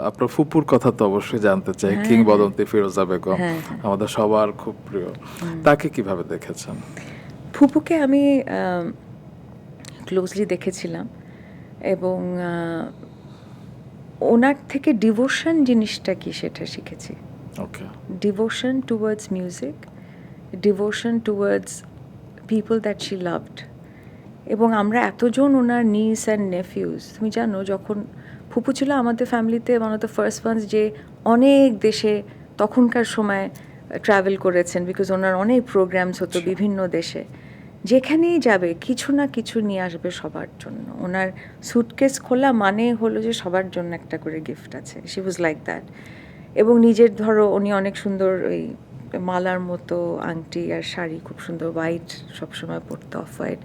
আপনার ফুপুর কথা তো অবশ্যই জানতে চাই, হ্যাঁ, কিংবদন্তি ফিরোজা বেগম, হ্যাঁ, হ্যাঁ। আমাদের সবার খুব প্রিয়। তাকে কিভাবে দেখেছেন? ফুপুকে আমি ক্লোজলি দেখেছিলাম এবং ওনার থেকে ডিভোশন জিনিসটা কি সেটা শিখেছি। Okay. Devotion towards music, devotion towards people that she loved. এবং আমরা এতজন ওনার নিস অ্যান্ড নেফিউজ, তুমি জানো যখন ফুপু ছিল আমাদের ফ্যামিলিতে one of the first ones যে অনেক দেশে তখনকার সময় ট্রাভেল করেছেন, বিকজ ওনার অনেক প্রোগ্রামস হতো বিভিন্ন দেশে। যেখানেই যাবে কিছু না কিছু নিয়ে আসবে সবার জন্য। ওনার সুটকেস খোলা মানে হলো যে সবার জন্য একটা করে গিফট আছে। She was like that. এবং নিজের ধরো উনি অনেক সুন্দর ওই মালার মতো আংটি আর শাড়ি খুব সুন্দর হোয়াইট সবসময় পরতো, অফ হোয়াইট,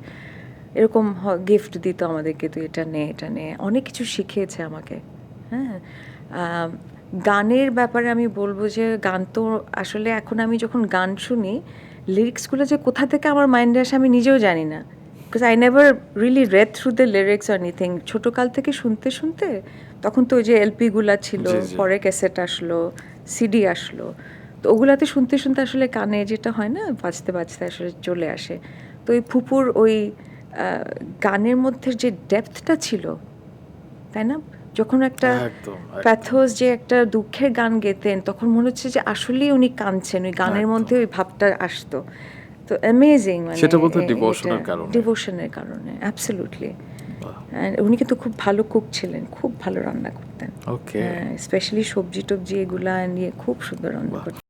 এরকম গিফট দিত আমাদেরকে, তো এটা নে এটা নে, অনেক কিছু শিখিয়েছে আমাকে। হ্যাঁ, গানের ব্যাপারে আমি বলবো যে গান তো আসলে এখন আমি যখন গান শুনি লিরিক্সগুলো যে কোথা থেকে আমার মাইন্ডে আসে আমি নিজেও জানি না, because I never really read through the lyrics or anything. ছোটোকাল থেকে শুনতে শুনতে তখন তো ওই যে এলপিগুলা ছিল, জি, জি। পরে ক্যাসেট আসলো, সিডি আসলো, তো ওগুলাতে শুনতে শুনতে আসলে কানে যেটা হয় না বাজতে বাজতে আসলে চলে আসে। তো ওই ফুপুর ওই গানের মধ্যে যে ডেপথটা ছিল, তাই না, যখন একটা একদম, প্যাথোস যে একটা দুঃখের গান গেতেন তখন মনে হচ্ছে যে আসলেই উনি কাঁদছেন, ওই গানের একদম। মধ্যে ওই ভাবটা আসতো। তো অ্যামেজিং, মানে সেটা বোধহয় ডিভোশনের কারণে। ডিভোশনের কারণে, অ্যাবসলিউটলি। বাহ। উনি কিন্তু খুব ভালো কুক ছিলেন, খুব ভালো রান্না করতেন। ওকে। স্পেশালি সবজি টবজি এগুলা নিয়ে খুব সুন্দর রান্না বাহ। করতেন।